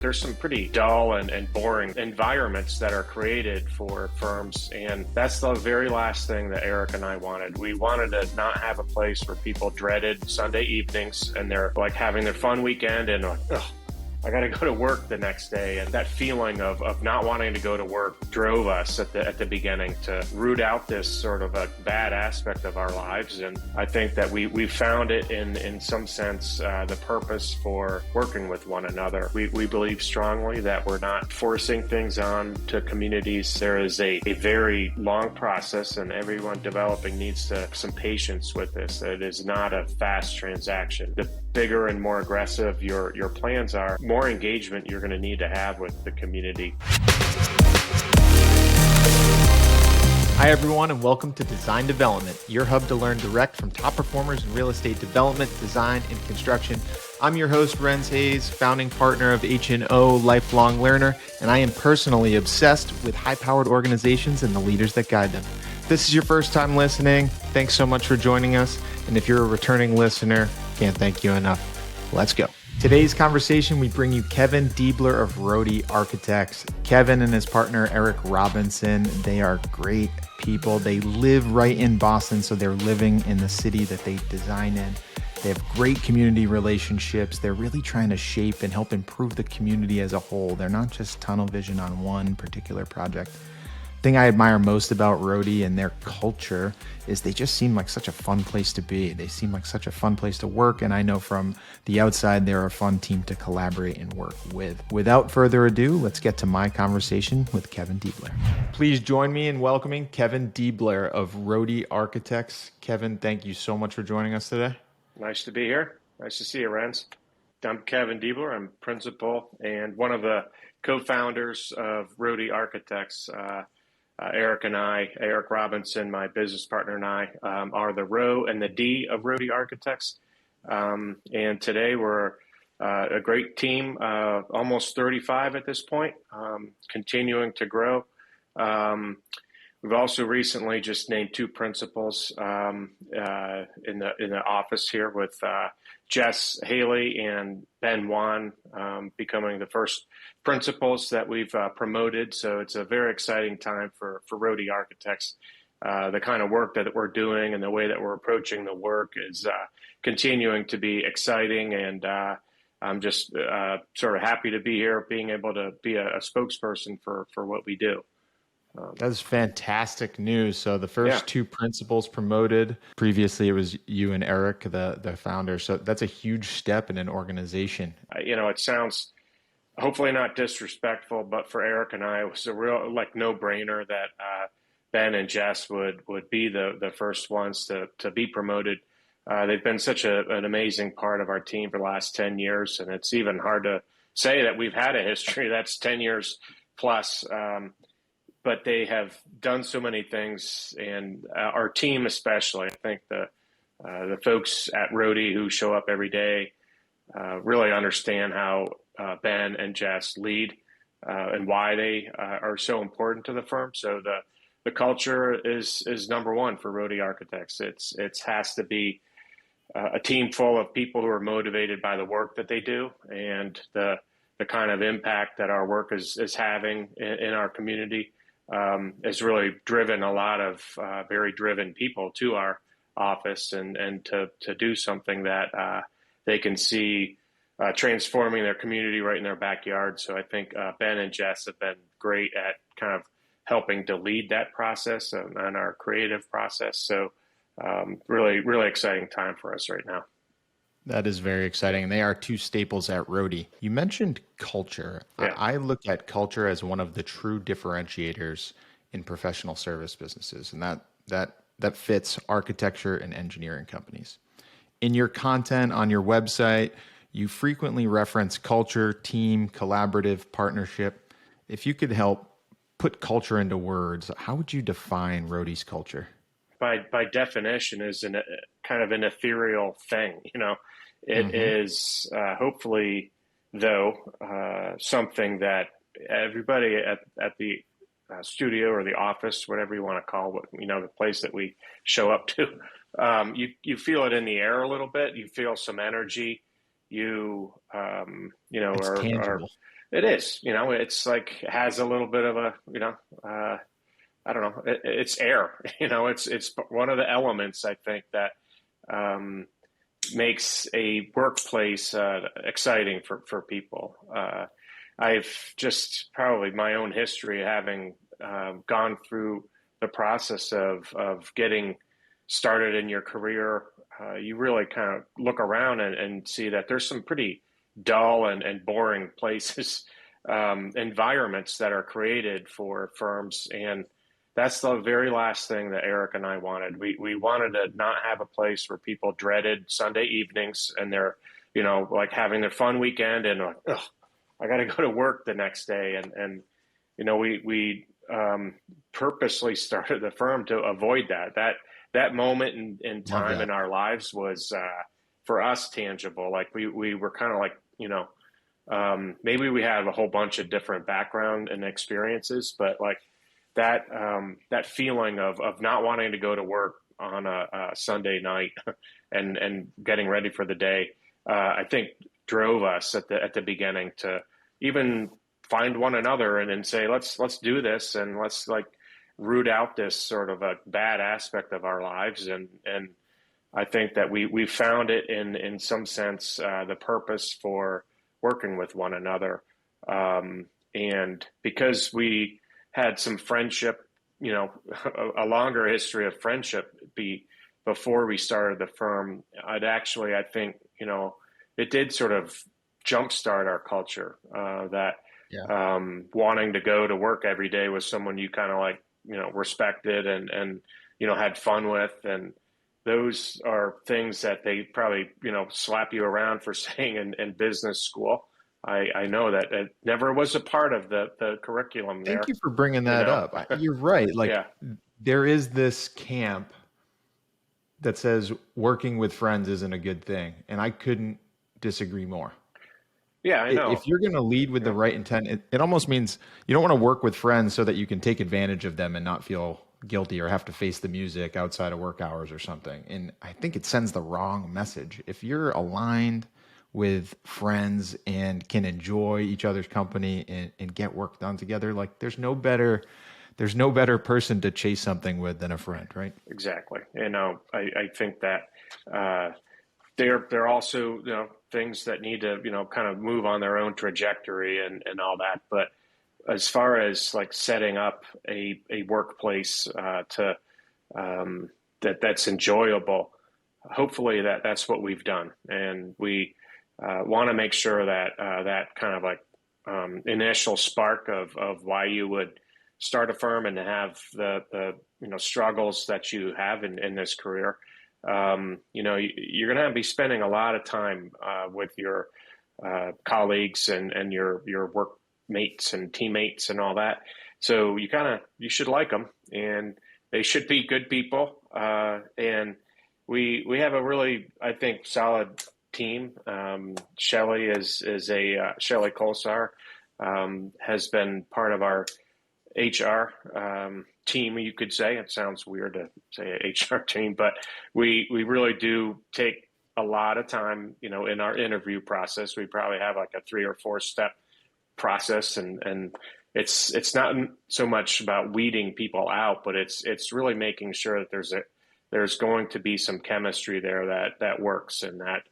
There's some pretty dull and boring environments that are created for firms, and that's the very last thing that Eric and I wanted. We wanted to not have a place where people dreaded Sunday evenings and they're like having their fun weekend and I got to go to work the next day. And that feeling of not wanting to go to work drove us at the beginning to root out this sort of a bad aspect of our lives. And I think that we found it in some sense, the purpose for working with one another. We believe strongly that we're not forcing things on to communities. There is a very long process, and everyone developing needs to have some patience with this. It is not a fast transaction. The bigger and more aggressive your plans are, more engagement you're going to need to have with the community. Hi, everyone, and welcome to Design Development, your hub to learn direct from top performers in real estate development, design, and construction. I'm your host, Rens Hayes, founding partner of H&O Lifelong Learner, and I am personally obsessed with high-powered organizations and the leaders that guide them. If this is your first time listening, thanks so much for joining us. And if you're a returning listener, can't thank you enough. Let's go. Today's conversation, we bring you Kevin Deabler of Rohde Architects. Kevin and his partner, Eric Robinson, they are great people. They live right in Boston, so they're living in the city that they design in. They have great community relationships. They're really trying to shape and help improve the community as a whole. They're not just tunnel vision on one particular project. The thing I admire most about Rohde and their culture is they just seem like such a fun place to be. They seem like such a fun place to work, and I know from the outside they're a fun team to collaborate and work with. Without further ado, let's get to my conversation with Kevin Deabler. Please join me in welcoming Kevin Deabler of Rohde Architects. Kevin, thank you so much for joining us today. Nice to be here. Nice to see you, Rens. I'm Kevin Deabler. I'm principal and one of the co-founders of Rohde Architects. Eric Robinson, my business partner, and I are the Rho and the D of Rohde Architects. And today we're a great team, almost 35 at this point, continuing to grow. We've also recently just named two principals in the office here with Jess Hayley and Wan becoming the first principals that we've promoted. So it's a very exciting time for Rohde Architects. The kind of work that we're doing and the way that we're approaching the work is continuing to be exciting. And I'm just sort of happy to be here, being able to be a spokesperson for what we do. That's fantastic news. So the first two principals promoted, previously it was you and Eric, the founder. So that's a huge step in an organization. It sounds hopefully not disrespectful, but for Eric and I, it was a real no-brainer that Ben and Jess would be the first ones to be promoted. They've been such an amazing part of our team for the last 10 years, and it's even hard to say that we've had a history that's 10 years plus. But they have done so many things, and our team especially. I think the folks at Rohde who show up every day really understand how Ben and Jess lead and why they are so important to the firm. So the culture is number one for Rohde Architects. It has to be a team full of people who are motivated by the work that they do and the kind of impact that our work is having in our community. Has really driven a lot of very driven people to our office and to do something that they can see transforming their community right in their backyard. So I think Ben and Jess have been great at kind of helping to lead that process and our creative process. So really, really exciting time for us right now. That is very exciting. And they are two staples at Rohde. You mentioned culture. Yeah. I look at culture as one of the true differentiators in professional service businesses, and that fits architecture and engineering companies. In your content on your website, you frequently reference culture, team, collaborative, partnership. If you could help put culture into words, how would you define Rohde's culture? By definition is kind of an ethereal thing. It is hopefully though something that everybody at the studio or the office, whatever you want to call it, the place that we show up to, you feel it in the air a little bit. You feel some energy. You it's tangible. It is, it's like it has a little bit of a, I don't know, it's air, it's one of the elements I think that um, makes a workplace exciting for people. I've just probably my own history having gone through the process of getting started in your career. You really kind of look around and see that there's some pretty dull and boring places, environments that are created for firms. And that's the very last thing that Eric and I wanted. We wanted to not have a place where people dreaded Sunday evenings and they're, like having their fun weekend and like, ugh, I got to go to work the next day. We purposely started the firm to avoid that moment in time in our lives was, for us, tangible. Like we were kind of like, maybe we have a whole bunch of different background and experiences, but like that feeling of not wanting to go to work on a Sunday night and getting ready for the day, I think drove us at the beginning to even find one another and say, let's do this and let's like root out this sort of a bad aspect of our lives. And I think that we found it in some sense, the purpose for working with one another. And because we had some friendship, a longer history of friendship before we started the firm, I think, it did sort of jumpstart our culture, that wanting to go to work every day with someone you kind of like, respected and had fun with. And those are things that they probably, slap you around for saying in business school. I know that it never was a part of the curriculum there. Thank you for bringing that up. You're right. Like there is this camp that says working with friends isn't a good thing. And I couldn't disagree more. Yeah, I know. If you're going to lead with the right intent, it almost means you don't want to work with friends so that you can take advantage of them and not feel guilty or have to face the music outside of work hours or something. And I think it sends the wrong message. If you're aligned with friends and can enjoy each other's company and get work done together, like there's no better person to chase something with than a friend, right? Exactly. I think that they're also, things that need to, kind of move on their own trajectory and all that. But as far as like setting up a workplace that's enjoyable, hopefully that's what we've done. And we want to make sure that that kind of like initial spark of why you would start a firm and have the struggles that you have in this career. You're going to be spending a lot of time with your colleagues and your workmates and teammates and all that. So you should like them, and they should be good people. And we have a really, I think, solid team. Shelley Shelley Kolsar has been part of our HR team, you could say. It sounds weird to say HR team, but we really do take a lot of time, in our interview process. We probably have like a 3 or 4 step process, and it's not so much about weeding people out, but it's really making sure that there's going to be some chemistry there that works and that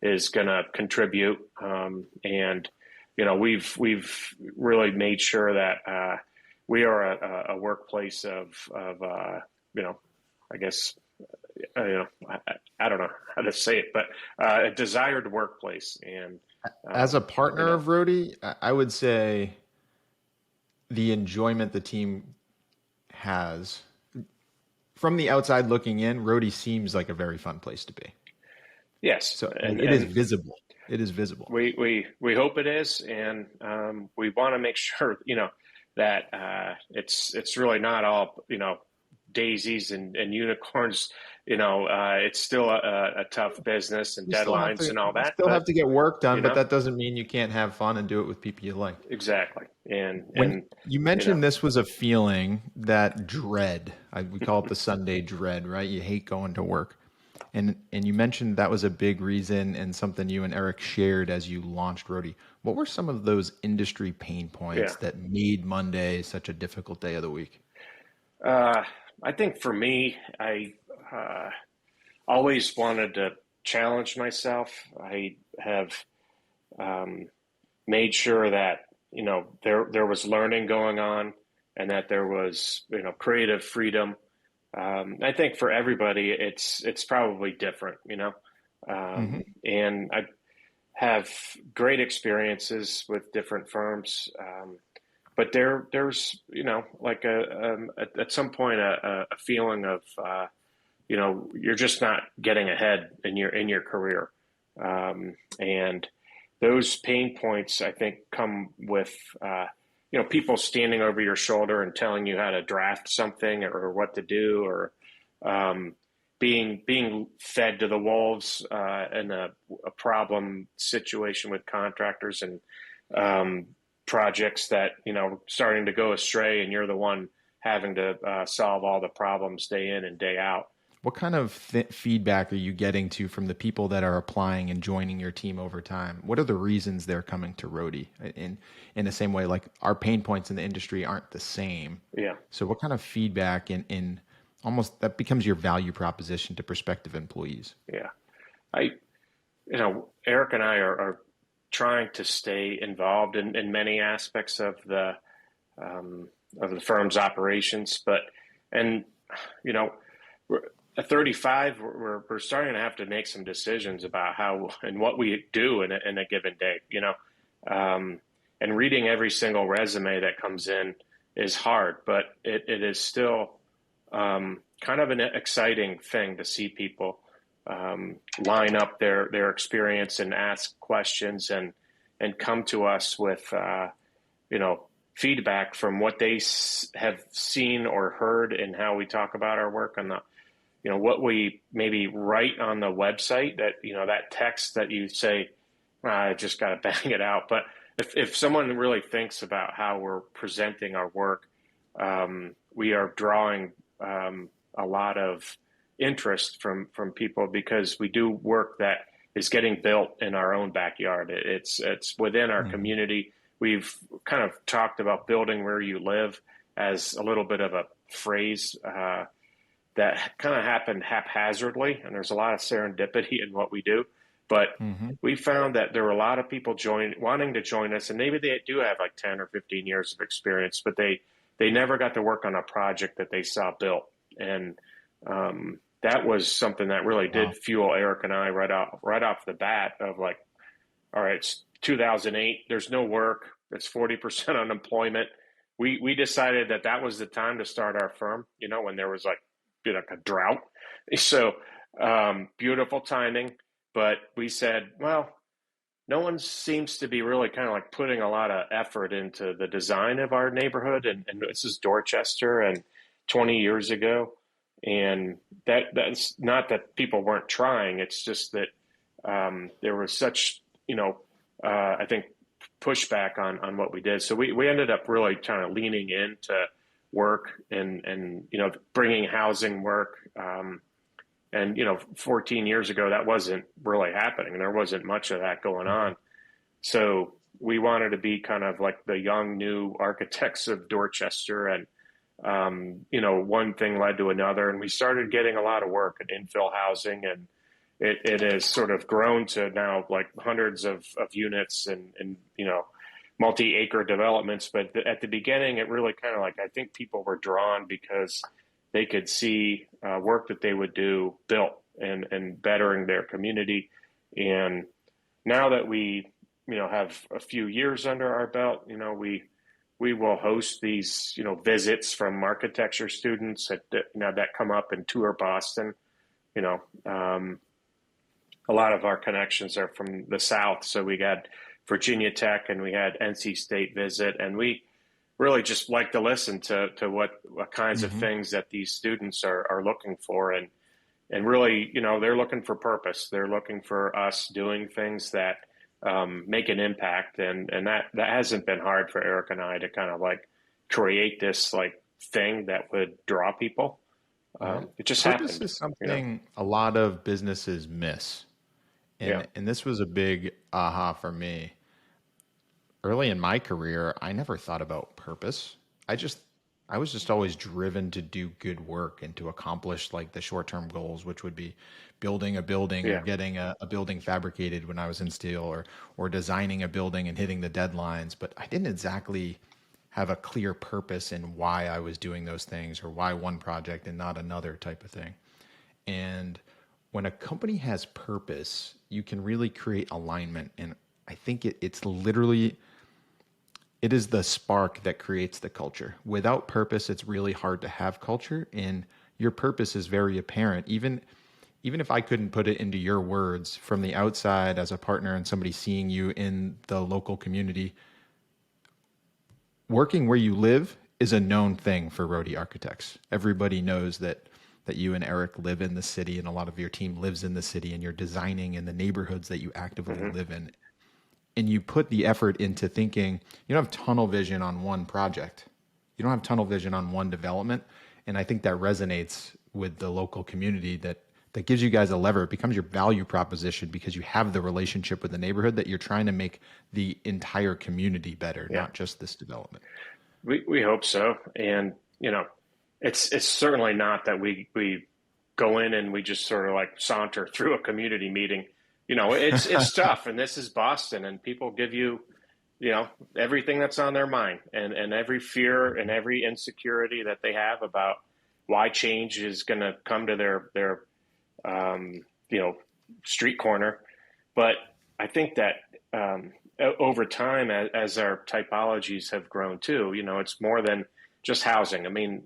is going to contribute. And we've really made sure that we are a workplace of I guess, I don't know how to say it, but a desired workplace. And as a partner of Rhodey, I would say the enjoyment the team has from the outside looking in, Rhodey seems like a very fun place to be. Yes. So it is visible. It is visible. We hope it is. And we want to make sure, that it's really not all, daisies and unicorns. It's still a tough business and deadlines and all that. You still have to get work done, but that doesn't mean you can't have fun and do it with people you like. Exactly. And when you mentioned this was a feeling, that dread, we call it the Sunday dread, right? You hate going to work. And you mentioned that was a big reason and something you and Eric shared as you launched Roadie. What were some of those industry pain Yeah. points that made Monday such a difficult day of the week? Uh, I think for me, I uh, always wanted to challenge myself. I have um, made sure that there was learning going on, and that there was creative freedom. I think for everybody, it's probably different, Hmm. and I have great experiences with different firms. But there's like at some point a feeling of you're just not getting ahead in your career, and those pain points I think come with people standing over your shoulder and telling you how to draft something or what to do, or um, being fed to the wolves in a problem situation with contractors and um, projects that starting to go astray, and you're the one having to solve all the problems day in and day out. What kind of feedback are you getting to from the people that are applying and joining your team over time? What are the reasons they're coming to Roadie? In the same way, like our pain points in the industry aren't the same. Yeah, So what kind of feedback in almost that becomes your value proposition to prospective employees? yeah. I Eric and I are trying to stay involved in many aspects um, of the firm's operations, but and you know we're, at 35, we're starting to have to make some decisions about how and what we do in a given day. Um, and reading every single resume that comes in is hard, but it is still kind of an exciting thing to see people line up their experience and ask questions and come to us with you know feedback from what they have seen or heard and how we talk about our work on the what we maybe write on the website, that that text that you say, I just got to bang it out. But if someone really thinks about how we're presenting our work, we are drawing a lot of interest from people, because we do work that is getting built in our own backyard. It's within our Mhm. community. We've kind of talked about building where you live as a little bit of a phrase that kind of happened haphazardly, and there's a lot of serendipity in what we do. But Mhm. we found that there were a lot of people wanting to join us, and maybe they do have like 10 or 15 years of experience, but they never got to work on a project that they saw built. And that was something that really Wow. did fuel Eric and I right off the bat of like, all right, it's 2008. There's no work. It's 40% unemployment. We decided that was the time to start our firm. When there was like a drought. So beautiful timing. But we said, well, no one seems to be really kind of like putting a lot of effort into the design of our neighborhood. And this is Dorchester and 20 years ago. And that's not that people weren't trying. It's just that there was such, I think, pushback on what we did. So we ended up really kind of leaning into work and bringing housing work. And 14 years ago, that wasn't really happening. There wasn't much of that going Mhm. on. So we wanted to be kind of like the young new architects of Dorchester, and one thing led to another, and we started getting a lot of work in infill housing, and it has sort of grown to now like hundreds of units and multi-acre developments. But at the beginning, it really kind of like, I think people were drawn because they could see work that they would do built and bettering their community. And now that we have a few years under our belt, we will host these visits from architecture students that come up and tour Boston. you know um, a lot of our connections are from the South, so we got Virginia Tech and we had NC State visit, and we really just like to listen to what kinds of Mhm. things that these students are looking for. And really, they're looking for purpose. They're looking for us doing things that make an impact. And that hasn't been hard for Eric and I to kind of like create this like thing that would draw people. It just Purpose happened, is something a lot of businesses miss. Yeah. And this was a big aha for me. Early in my career, I never thought about purpose. I just I was just always driven to do good work and to accomplish like the short-term goals, which would be building a building or Yeah. getting a building fabricated when I was in steel or designing a building and hitting the deadlines. But I didn't exactly have a clear purpose in why I was doing those things or why one project and not another type of thing. And when a company has purpose, you can really create alignment. And I think it's literally it is the spark that creates the culture. Without purpose, it's really hard to have culture. And your purpose is very apparent. Even if I couldn't put it into your words from the outside as a partner and somebody seeing you in the local community, working where you live is a known thing for roadie architects. Everybody knows that you and Eric live in the city and a lot of your team lives in the city and you're designing in the neighborhoods that you actively Hmm. live in. And you put the effort into thinking, you don't have tunnel vision on one project. You don't have tunnel vision on one development. And I think that resonates with the local community that gives you guys a lever. It becomes your value proposition because you have the relationship with the neighborhood that you're trying to make the entire community better, Yeah. not just this development. We hope so. And, it's certainly not that we go in and we just sort of like saunter through a community meeting. It's tough, and this is Boston, and people give you, everything that's on their mind, and every fear and every insecurity that they have about why change is going to come to their um, street corner. But I think that over time, as our typologies have grown too, it's more than just housing. I mean,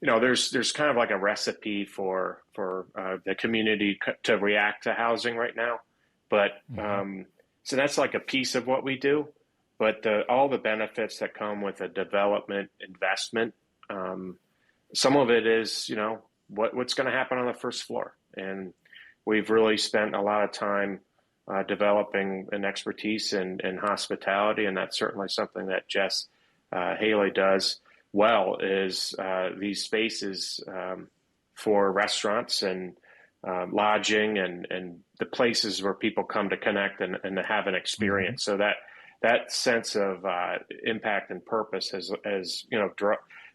there's kind of like a recipe for the community to react to housing right now, but Mm-hmm. so that's like a piece of what we do. But all the benefits that come with a development investment, um, some of it is what's going to happen on the first floor, and we've really spent a lot of time developing an expertise in hospitality, and that's certainly something that Jess Hayley does well, is these spaces for restaurants and lodging and the places where people come to connect and to have an Mm-hmm. experience. So that sense of impact and purpose has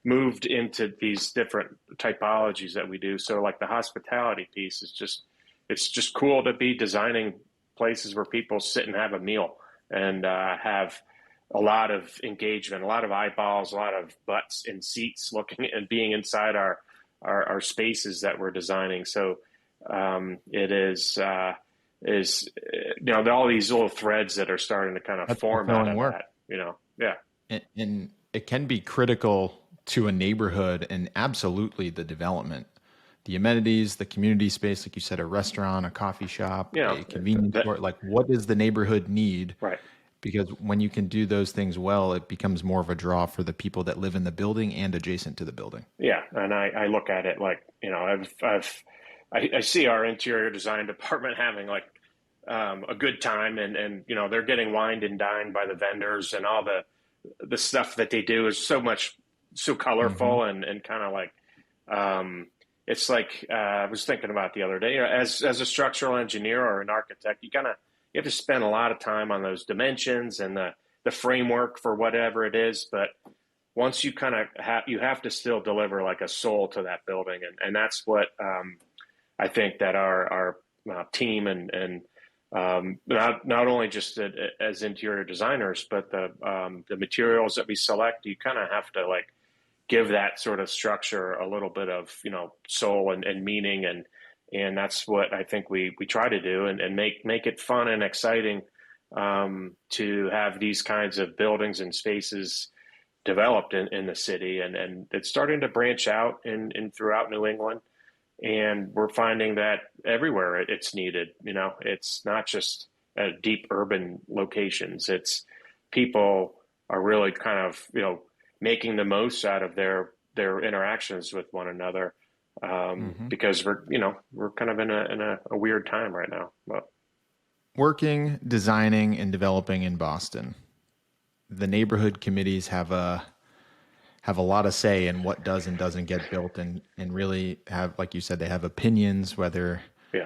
moved into these different typologies that we do. So like the hospitality piece is it's just cool to be designing places where people sit and have a meal and have a lot of engagement, a lot of eyeballs, a lot of butts in seats looking and being inside our spaces that we're designing. So it is all these little threads that are starting to kind of That's form out fulfilling of work. that. Yeah, And it can be critical to a neighborhood and absolutely the development. The amenities, the community space, like you said, a restaurant, a coffee shop, you know a convenience that store, like what does the neighborhood need? right. Because when you can do those things well, it becomes more of a draw for the people that live in the building and adjacent to the building. Yeah, and I look at it like I see our interior design department having like a good time, and they're getting wined and dined by the vendors, and all the stuff that they do is so Hmm. colorful and kind of like it's like I was thinking about the other day. As a structural engineer or an architect, you have to spend a lot of time on those dimensions and the framework for whatever it is, but once you kind of you have to still deliver like a soul to that building, and that's what I think that our team and not only just as interior designers, but the materials that we select, you kind of have to like give that sort of structure a little bit of soul and meaning, and that's what I think we try to do, and make it fun and exciting to have these kinds of buildings and spaces developed in the city, and it's starting to branch out in throughout New England, and we're finding that everywhere it's needed. It's not just deep urban locations. It's people are really kind of making the most out of their interactions with one another, Hmm. because we're kind of in a weird time right now. But Working, designing, and developing in Boston, the neighborhood committees have a lot of say in what does and doesn't get built, and really have, like you said, they have opinions, whether Yeah.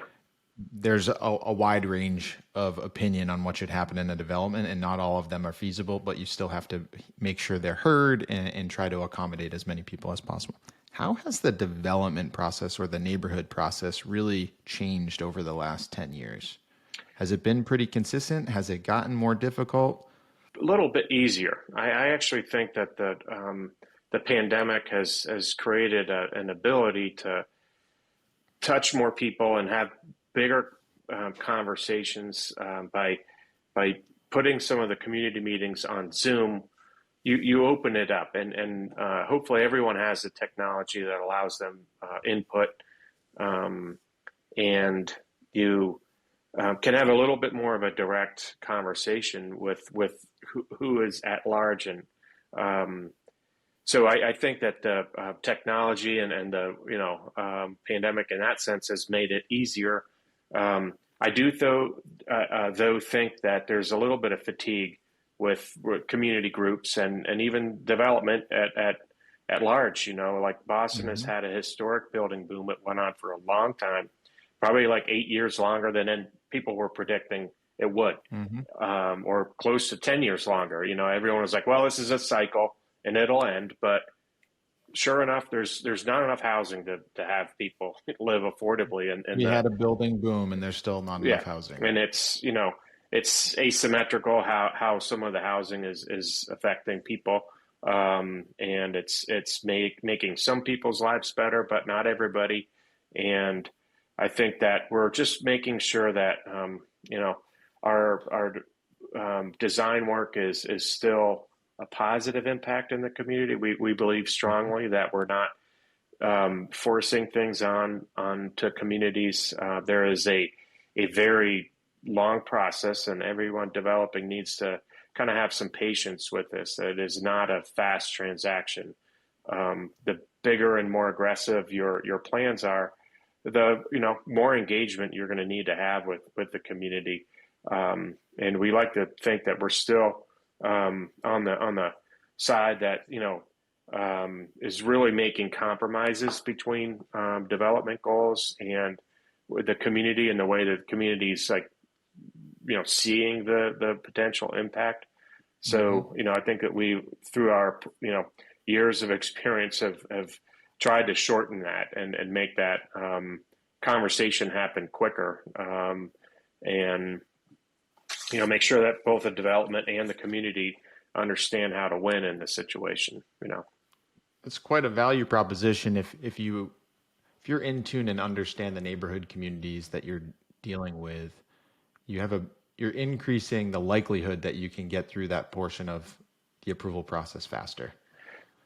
there's a wide range of opinion on what should happen in a development, and not all of them are feasible, but you still have to make sure they're heard and try to accommodate as many people as possible. How has the development process or the neighborhood process really changed over the last 10 years? Has it been pretty consistent? Has it gotten more difficult? A little bit easier. I actually think that the pandemic has created an ability to touch more people and have bigger conversations by putting some of the community meetings on Zoom. You open it up, and hopefully everyone has the technology that allows them input, and you can have a little bit more of a direct conversation with who is at large. And so I think that the technology and the pandemic in that sense has made it easier. I do though think that there's a little bit of fatigue with community groups and even development at large. Like Boston has had a historic building boom. It went on for a long time, probably like 8 years longer than people were predicting it would, or close to 10 years longer. Everyone was like, well, this is a cycle and it'll end. But sure enough, there's not enough housing to have people live affordably. And we had a building boom, and there's still not enough housing. And it's asymmetrical how some of the housing is affecting people. And it's making some people's lives better, but not everybody. And I think that we're just making sure that, our design work is still a positive impact in the community. We believe strongly that we're not forcing things on to communities. There is a very long process, and everyone developing needs to kind of have some patience with this. It is not a fast transaction. The bigger and more aggressive your plans are, the more engagement you're going to need to have with the community. And we like to think that we're still on the side that is really making compromises between development goals and the community, and the way that the community is seeing the potential impact. So I think that we, through our years of experience, have tried to shorten that and make that conversation happen quicker, and make sure that both the development and the community understand how to win in this situation. It's quite a value proposition if you're in tune and understand the neighborhood communities that you're dealing with. You're increasing the likelihood that you can get through that portion of the approval process faster.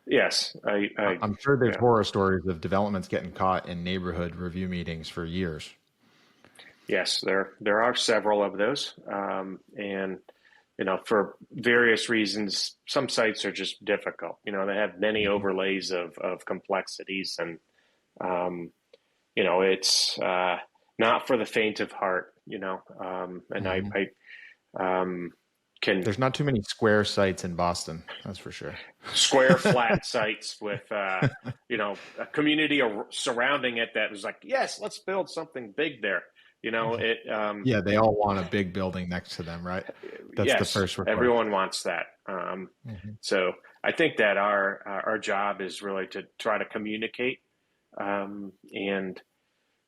Yes, I'm sure there's horror stories of developments getting caught in neighborhood review meetings for years. Yes, there are several of those, and for various reasons, some sites are just difficult. They have many overlays of complexities, and it's not for the faint of heart. And I there's not too many square sites in Boston, that's for sure. Square flat sites with a community surrounding it that was like, yes, let's build something big there. They all want a big building next to them, right? That's the first request. Everyone wants that. So I think that our job is really to try to communicate. And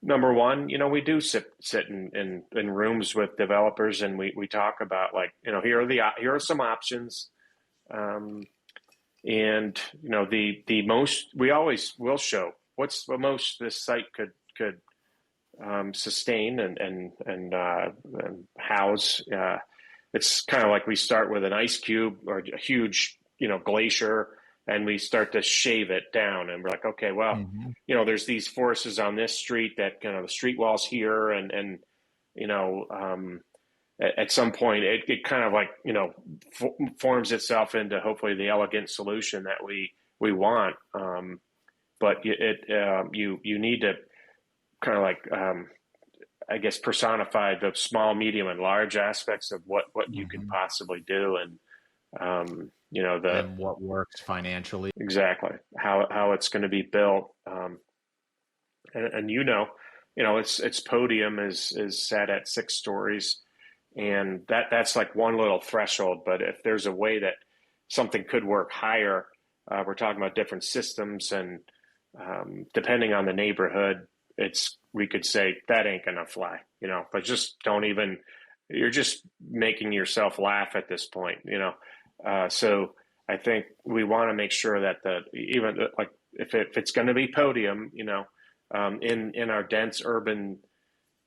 number one, we do sit in rooms with developers, and we talk about here are some options. And the most, we always will show what's the most this site could sustain and house. It's kind of like we start with an ice cube or a huge, glacier, and we start to shave it down, and we're like, okay, well, there's these forces on this street that the street walls here, and at some point it kind of forms itself into hopefully the elegant solution that we want. But you need to kind of I guess personify the small, medium, and large aspects of what you could possibly do. And And what works financially. exactly how it's going to be built. And its podium is set at 6 stories, and that's like one little threshold. But if there's a way that something could work higher, we're talking about different systems, and depending on the neighborhood, we could say that ain't gonna fly, but just don't even. You're just making yourself laugh at this point, So I think we want to make sure that like if it's going to be podium, in our dense urban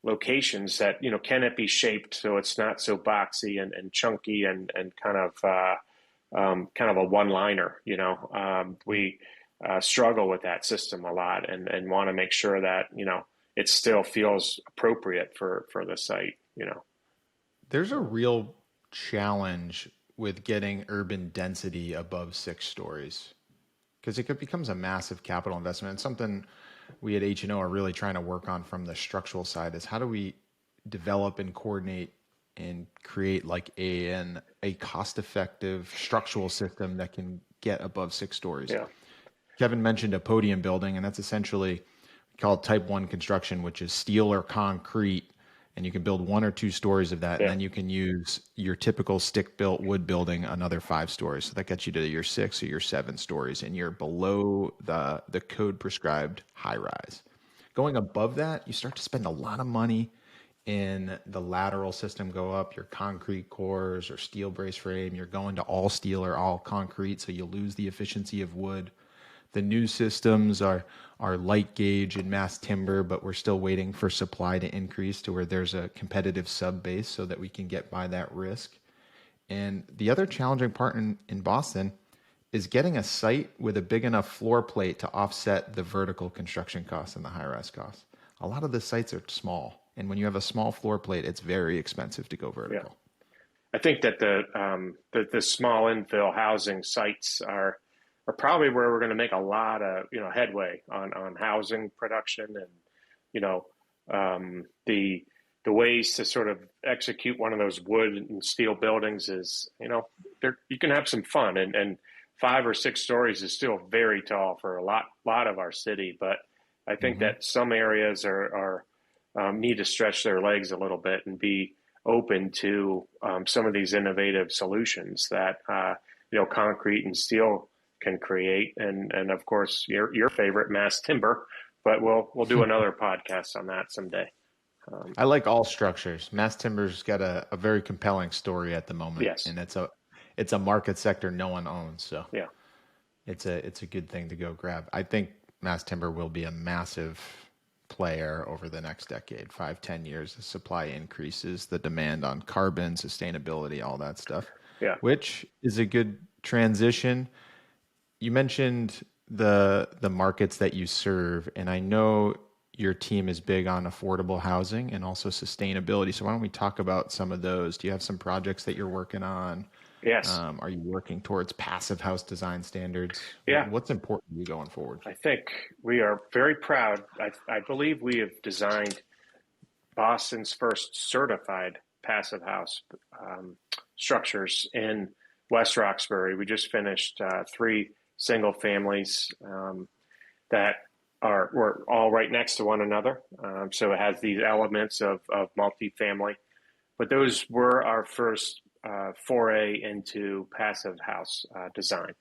locations, that can it be shaped so it's not so boxy and chunky and kind of a one-liner. We struggle with that system a lot, and want to make sure that it still feels appropriate for the site. There's a real challenge with getting urban density above 6 stories, because it becomes a massive capital investment. And something we at H&O are really trying to work on from the structural side is how do we develop and coordinate and create like a cost-effective structural system that can get above 6 stories. Yeah. Kevin mentioned a podium building, and that's essentially called type 1 construction, which is steel or concrete, and you can build 1 or 2 stories of that, Yeah. and then you can use your typical stick-built wood building another 5 stories. So that gets you to your 6 or your 7 stories, and you're below the code-prescribed high-rise. Going above that, you start to spend a lot of money in the lateral system go up, your concrete cores or steel brace frame. You're going to all steel or all concrete, so you lose the efficiency of wood. The new systems are light gauge and mass timber, but we're still waiting for supply to increase to where there's a competitive sub base so that we can get by that risk. And the other challenging part in Boston is getting a site with a big enough floor plate to offset the vertical construction costs and the high-rise costs. A lot of the sites are small, and when you have a small floor plate, it's very expensive to go vertical. Yeah. I think that the small infill housing sites are probably where we're going to make a lot of headway on housing production, and the ways to sort of execute one of those wood and steel buildings is you can have some fun, and 5 or 6 stories is still very tall for a lot of our city, but I think that some areas are need to stretch their legs a little bit and be open to some of these innovative solutions that concrete and steel can create, and of course your favorite, mass timber, but we'll do another podcast on that someday. I like all structures. Mass timber's got a very compelling story at the moment. Yes. And it's a market sector no one owns, so yeah, it's a good thing to go grab. I think mass timber will be a massive player over the next decade, 5-10 years. The supply increases, the demand on carbon, sustainability, all that stuff. Yeah. Which is a good transition. You mentioned the markets that you serve, and I know your team is big on affordable housing and also sustainability. So why don't we talk about some of those? Do you have some projects that you're working on? Yes. Are you working towards passive house design standards? Yeah. What's important to you going forward? I think we are very proud. I believe we have designed Boston's first certified passive house structures in West Roxbury. We just finished 3 single families that were all right next to one another. So it has these elements of multifamily, but those were our first foray into passive house design.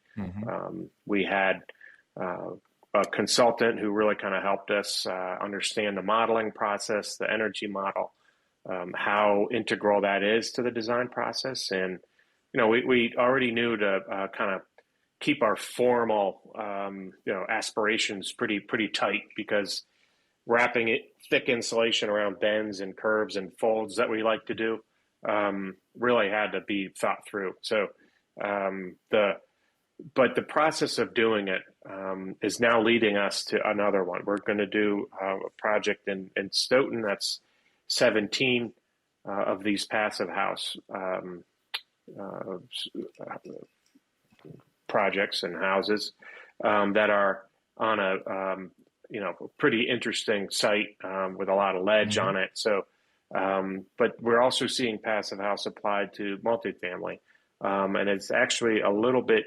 We had a consultant who really kind of helped us understand the modeling process, the energy model, how integral that is to the design process. And, we already knew to kind of keep our formal, aspirations pretty tight, because wrapping thick insulation around bends and curves and folds that we like to do really had to be thought through. So but the process of doing it is now leading us to another one. We're going to do a project in Stoughton that's 17 of these passive house projects and houses that are on a pretty interesting site with a lot of ledge on it. So, but we're also seeing passive house applied to multifamily. And it's actually a little bit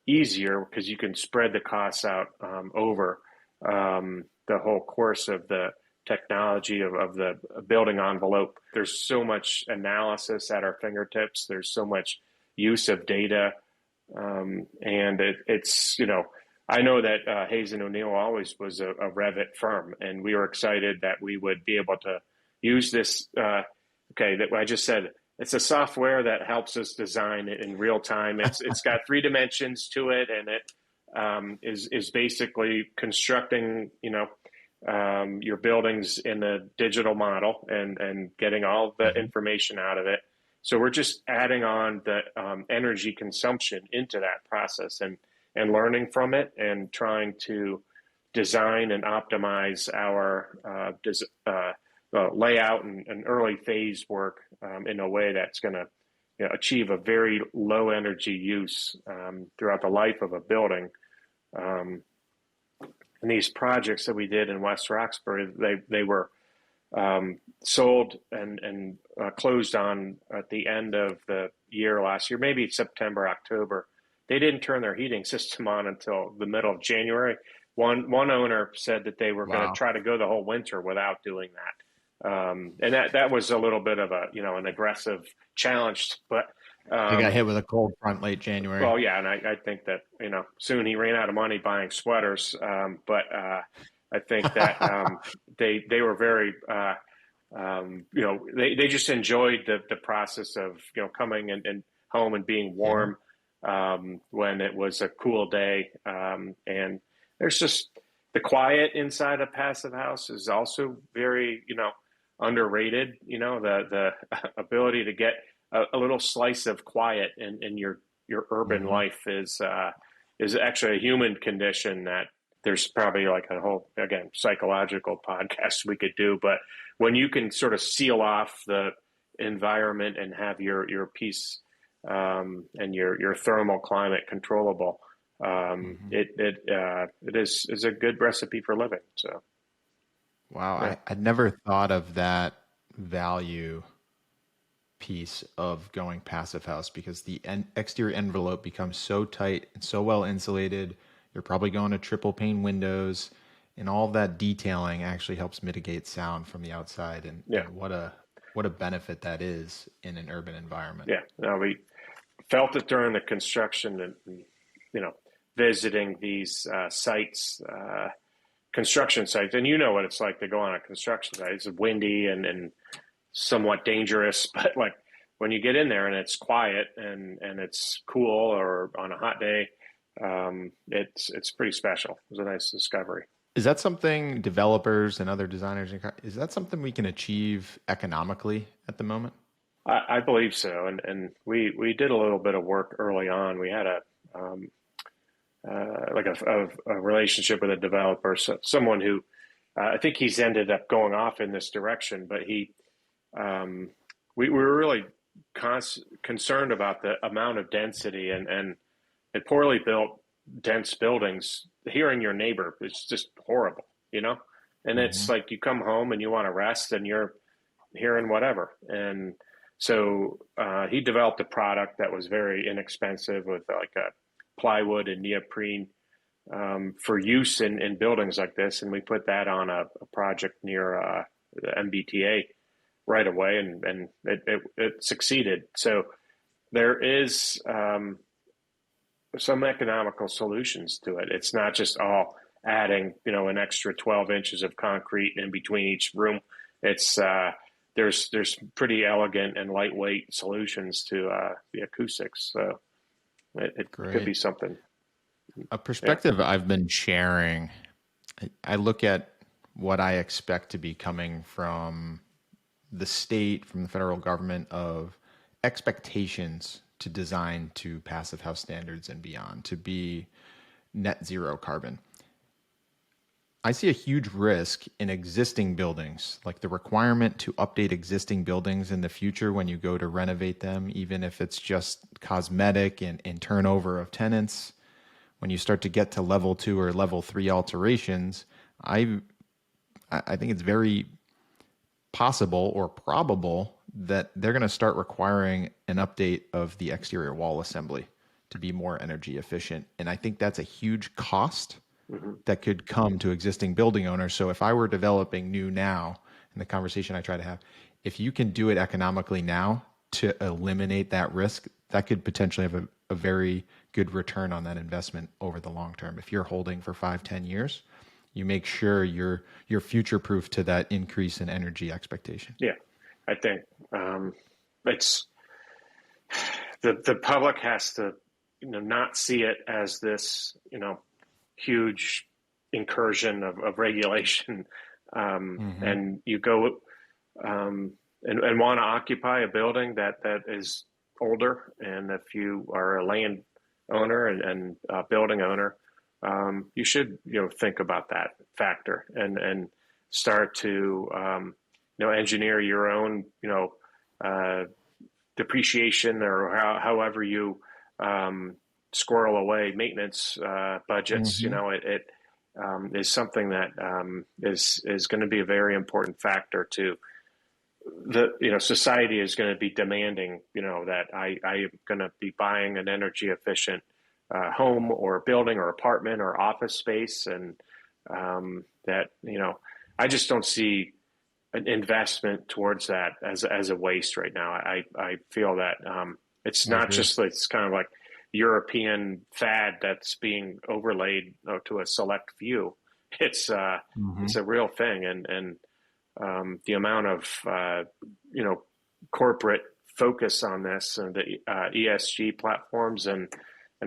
easier because you can spread the costs out over the whole course of the technology of the building envelope. There's so much analysis at our fingertips. There's so much use of data. And it's, I know that Hayes and O'Neill always was a Revit firm, and we were excited that we would be able to use this. That I just said, it's a software that helps us design it in real time. It's got 3 dimensions to it, and it is basically constructing, your buildings in a digital model and getting all the information out of it. So we're just adding on the energy consumption into that process and learning from it and trying to design and optimize our layout and early phase work in a way that's going to achieve a very low energy use throughout the life of a building. And these projects that we did in West Roxbury, they were sold and closed on at the end of the year last year, maybe September, October. They didn't turn their heating system on until the middle of January. One owner said that they were going to try to go the whole winter without doing that. And that was a little bit of an aggressive challenge, but they got hit with a cold front late January. Well, yeah, and I think that soon he ran out of money buying sweaters, but I think that they were very they just enjoyed the process of coming and home and being warm when it was a cool day, and there's just the quiet inside a passive house is also very underrated. The ability to get a little slice of quiet in your urban life is actually a human condition that there's probably like a whole, again, psychological podcast we could do. But when you can sort of seal off the environment and have your peace and your thermal climate controllable, it is a good recipe for living. So, wow, yeah. I'd never thought of that value piece of going passive house because the exterior envelope becomes so tight and so well insulated. You're probably going to triple pane windows, and all of that detailing actually helps mitigate sound from the outside. And what a benefit that is in an urban environment. Yeah, no, we felt it during the construction and visiting these sites, construction sites, and what it's like to go on a construction site. It's windy and somewhat dangerous, but like when you get in there and it's quiet and it's cool, or on a hot day, it's pretty special. It was a nice discovery. Is that something developers and other designers, is that something we can achieve economically at the moment? I believe so. And we did a little bit of work early on. We had a relationship with a developer, someone who I think he's ended up going off in this direction, but we were really concerned about the amount of density and poorly built, dense buildings. Hearing your neighbor is just horrible, and it's like you come home and you want to rest and you're hearing whatever. And so he developed a product that was very inexpensive with like a plywood and neoprene for use in buildings like this. And we put that on a project near the MBTA right away, and it succeeded. So there is some economical solutions to it. It's not just all adding, an extra 12 inches of concrete in between each room. It's there's pretty elegant and lightweight solutions to the acoustics. So it could be something. A perspective I've been sharing, I look at what I expect to be coming from the state, from the federal government, of expectations to design to passive house standards and beyond, to be net zero carbon. I see a huge risk in existing buildings, like the requirement to update existing buildings in the future when you go to renovate them, even if it's just cosmetic and turnover of tenants. When you start to get to level 2 or level 3 alterations, I think it's very possible or probable that they're going to start requiring an update of the exterior wall assembly to be more energy efficient. And I think that's a huge cost that could come to existing building owners. So if I were developing new now, in the conversation I try to have, if you can do it economically now to eliminate that risk, that could potentially have a very good return on that investment over the long term. If you're holding for 5-10 years, you make sure you're future proof to that increase in energy expectation. Yeah, I think it's the public has to not see it as this huge incursion of regulation, and you go and want to occupy a building that is older, and if you are a land owner and building owner, you should think about that factor and start to engineer your own depreciation or however you squirrel away maintenance budgets. It is something that is going to be a very important factor to society is going to be demanding that I am going to be buying an energy efficient home or building or apartment or office space, and that I just don't see an investment towards that as a waste right now. I feel that it's not just it's kind of like European fad that's being overlaid to a select few. It's a real thing, and the amount of corporate focus on this and the ESG platforms and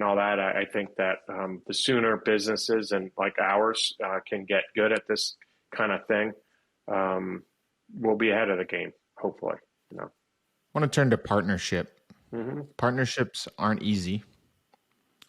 all that, I think that the sooner businesses and like ours can get good at this kind of thing, we'll be ahead of the game, hopefully. I want to turn to partnership. Partnerships aren't easy.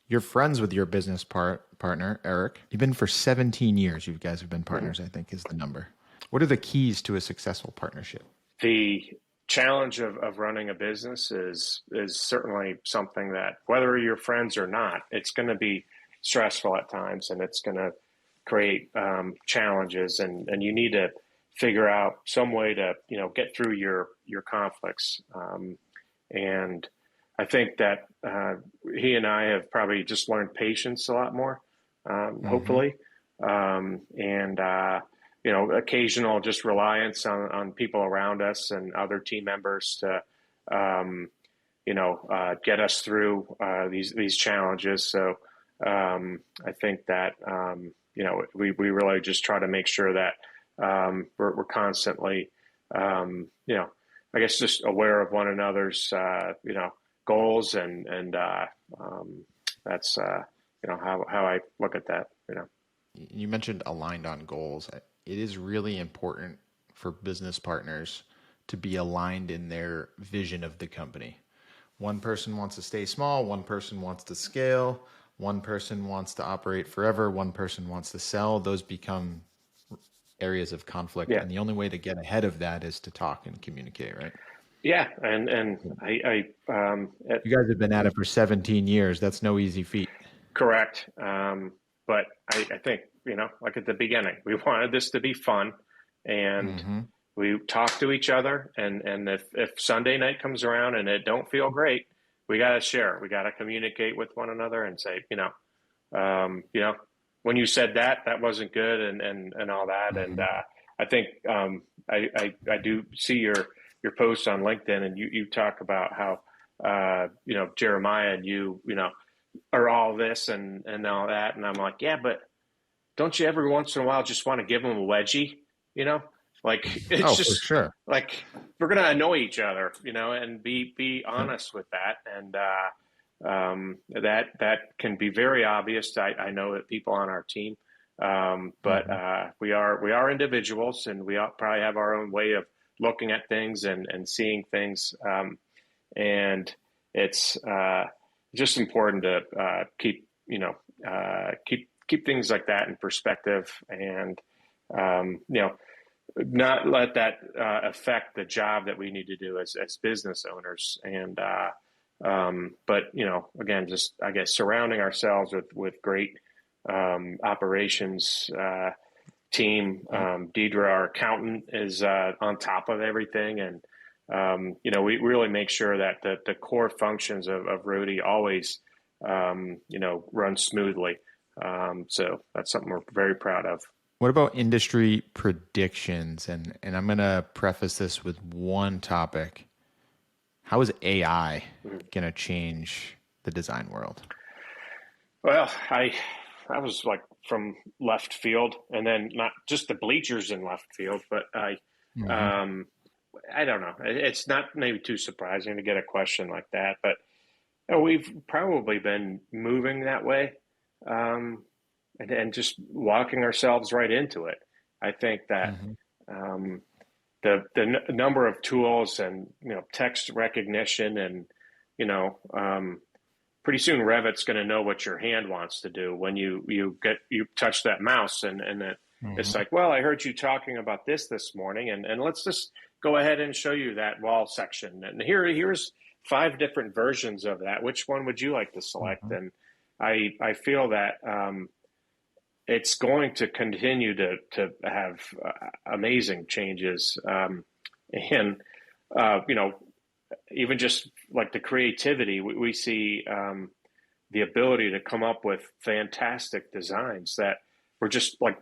You're friends with your business partner, Eric. You've been for 17 years. You guys have been partners, I think is the number. What are the keys to a successful partnership? The challenge of running a business is certainly something that, whether you're friends or not, it's going to be stressful at times, and it's going to create challenges, and you need to figure out some way to get through your conflicts. And I think that he and I have probably just learned patience a lot more, hopefully, and occasional just reliance on people around us and other team members to get us through these challenges. So I think that we really just try to make sure that we're constantly I guess just aware of one another's goals, and that's how I look at that. You mentioned aligned on goals. It is really important for business partners to be aligned in their vision of the company. One person wants to stay small, one person wants to scale, one person wants to operate forever, one person wants to sell. Those become areas of conflict, and the only way to get ahead of that is to talk and communicate, right? Yeah, and I you guys have been at it for 17 years. That's no easy feat. Correct. But I think, like at the beginning, we wanted this to be fun, and we talk to each other. And if Sunday night comes around and it don't feel great, we got to share. We got to communicate with one another and say, when you said that wasn't good, and all that. And I think I do see your post on LinkedIn, and you talk about how Jeremiah and you are all this and all that, and I'm like, yeah, but don't you every once in a while just want to give them a wedgie? Like it's just for sure. Like we're gonna annoy each other, and be honest with that, and that can be very obvious. I know that people on our team, but we are individuals, and we probably have our own way of looking at things and seeing things, and it's just important to keep things like that in perspective, and not let that affect the job that we need to do as business owners. And but again, just I guess surrounding ourselves with great operations team. Deidre, our accountant, is on top of everything, and we really make sure that the core functions of Roadie always, run smoothly. So that's something we're very proud of. What about industry predictions? And I'm going to preface this with one topic. How is AI going to change the design world? Well, I was like from left field, and then not just the bleachers in left field, but I don't know. It's not maybe too surprising to get a question like that, but we've probably been moving that way, and just walking ourselves right into it. I think that the number of tools and text recognition and pretty soon Revit's going to know what your hand wants to do when you touch that mouse and it's like, well, I heard you talking about this morning, and let's just go ahead and show you that wall section, and here's 5 different versions of that. Which one would you like to select? And I feel that it's going to continue to have amazing changes, and even just like the creativity, we see the ability to come up with fantastic designs that were just like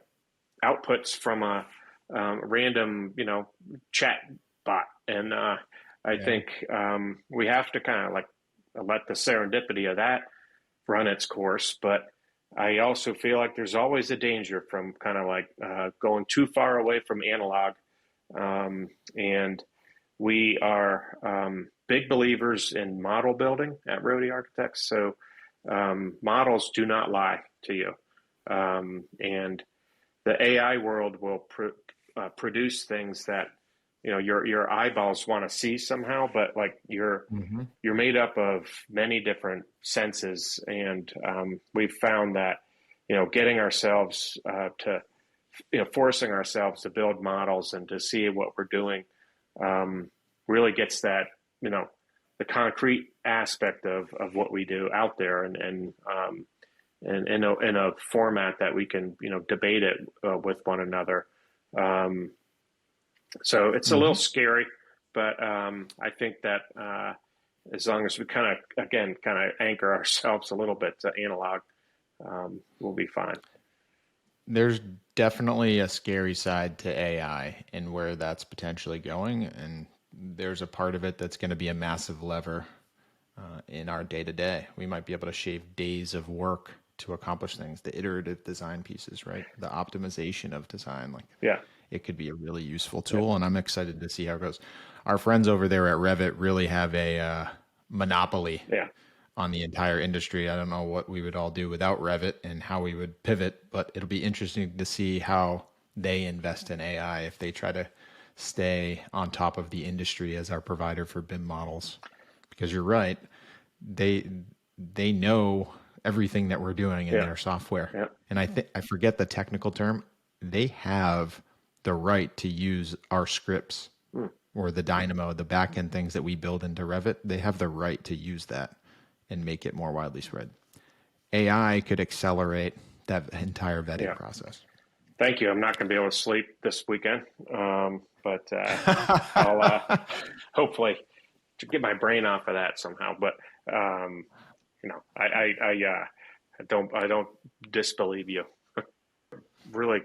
outputs from a random, chat bot. And I think we have to kind of like let the serendipity of that run its course. But I also feel like there's always a danger from kind of like going too far away from analog. And we are big believers in model building at Roadie Architects. So models do not lie to you. And the AI world will produce things that your eyeballs want to see somehow, but like you're made up of many different senses, and we've found that getting ourselves to forcing ourselves to build models and to see what we're doing really gets that the concrete aspect of what we do out there, and in a format that we can debate it with one another. So it's a little scary, but I think that as long as we kind of anchor ourselves a little bit to analog, we'll be fine. There's definitely a scary side to AI and where that's potentially going, and there's a part of it that's going to be a massive lever in our day-to-day. We might be able to shave days of work to accomplish things, the iterative design pieces, right? The optimization of design. It could be a really useful tool, and I'm excited to see how it goes. Our friends over there at Revit really have a monopoly on the entire industry. I don't know what we would all do without Revit and how we would pivot, but it'll be interesting to see how they invest in AI if they try to stay on top of the industry as our provider for BIM models. Because you're right, they know everything that we're doing in their software. And I forget the technical term. They have the right to use our scripts or the Dynamo, the backend things that we build into Revit. They have the right to use that and make it more widely spread. AI could accelerate that entire vetting process. Thank you. I'm not going to be able to sleep this weekend, but I'll hopefully to get my brain off of that somehow. But I don't disbelieve you. Really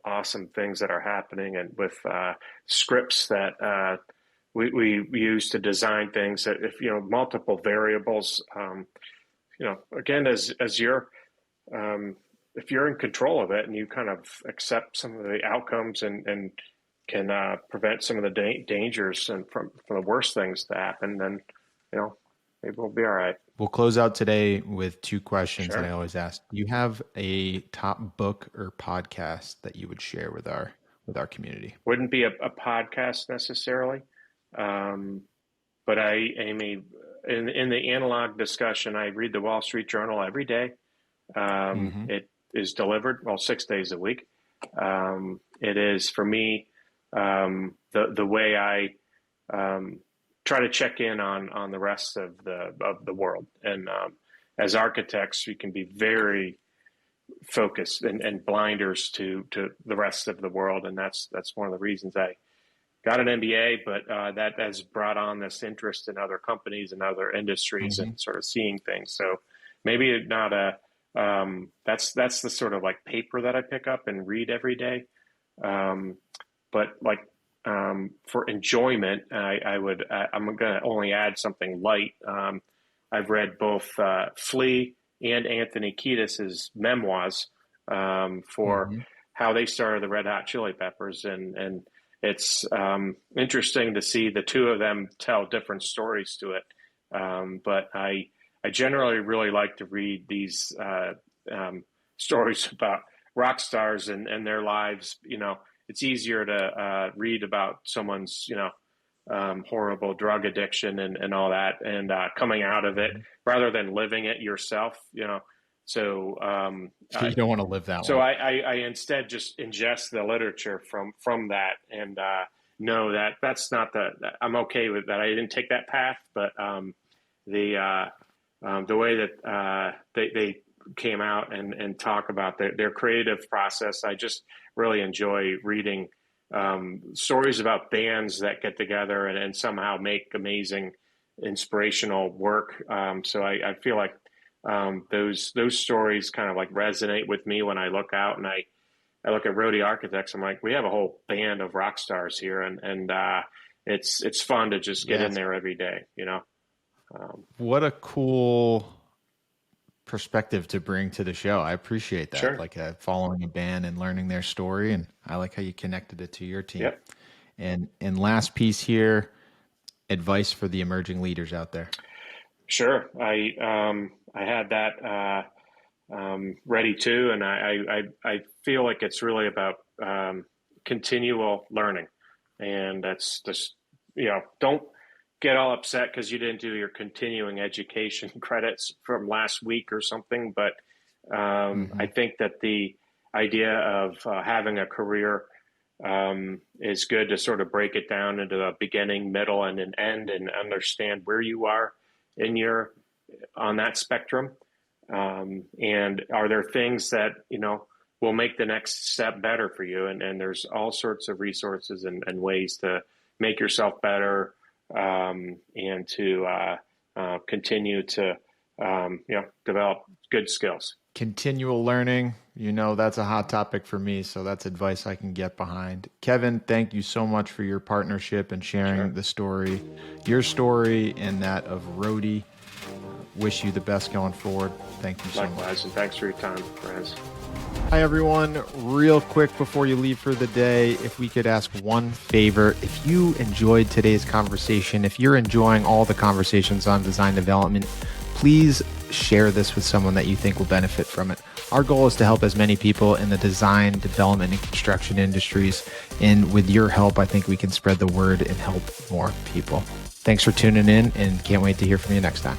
awesome things that are happening, and with scripts that we use to design things that if multiple variables. Again, as you're if you're in control of it and you kind of accept some of the outcomes and can prevent some of the dangers and from the worst things to happen, then maybe we'll be all right. We'll close out today with 2 questions that I always ask. Do you have a top book or podcast that you would share with our community? Wouldn't be a podcast necessarily, but in the analog discussion, I read the Wall Street Journal every day. It is delivered 6 days a week. It is for me the way I try to check in on the rest of the world. And as architects, we can be very focused and blinders to the rest of the world, and that's one of the reasons I got an MBA, but that has brought on this interest in other companies and other industries and sort of seeing things. So maybe not that's the sort of like paper that I pick up and read every day. But like for enjoyment, I'm going to only add something light. I've read both Flea and Anthony Kiedis's memoirs for how they started the Red Hot Chili Peppers, and it's interesting to see the two of them tell different stories to it. But I generally really like to read these stories about rock stars and their lives. It's easier to read about someone's, horrible drug addiction and all that, and coming out of it rather than living it yourself, So you don't want to live that way. So I instead just ingest the literature from that and know that that's not I'm okay with that. I didn't take that path, but the way that they came out and talk about their creative process, I just really enjoy reading stories about bands that get together and somehow make amazing inspirational work. So I feel like those stories kind of like resonate with me when I look out and I look at Roadie Architects. I'm like, we have a whole band of rock stars here, and it's fun to just get in there every day. What a cool perspective to bring to the show. I appreciate that. Sure. Like following a band and learning their story, and I like how you connected it to your team. Yep. And last piece here, advice for the emerging leaders out there. Sure. I had that ready too, and I feel like it's really about continual learning, and that's just don't get all upset because you didn't do your continuing education credits from last week or something. But I think that the idea of having a career is good to sort of break it down into a beginning, middle, and an end, and understand where you are on that spectrum. And are there things that, will make the next step better for you? And there's all sorts of resources and ways to make yourself better, and to continue to, develop good skills. Continual learning, that's a hot topic for me. So that's advice I can get behind. Kevin, thank you so much for your partnership and sharing the story, your story and that of Roadie. Wish you the best going forward. Thank you so much. Likewise, and thanks for your time, Rens. Hi, everyone. Real quick before you leave for the day, if we could ask one favor. If you enjoyed today's conversation, if you're enjoying all the conversations on design development, please share this with someone that you think will benefit from it. Our goal is to help as many people in the design, development, and construction industries. And with your help, I think we can spread the word and help more people. Thanks for tuning in, and can't wait to hear from you next time.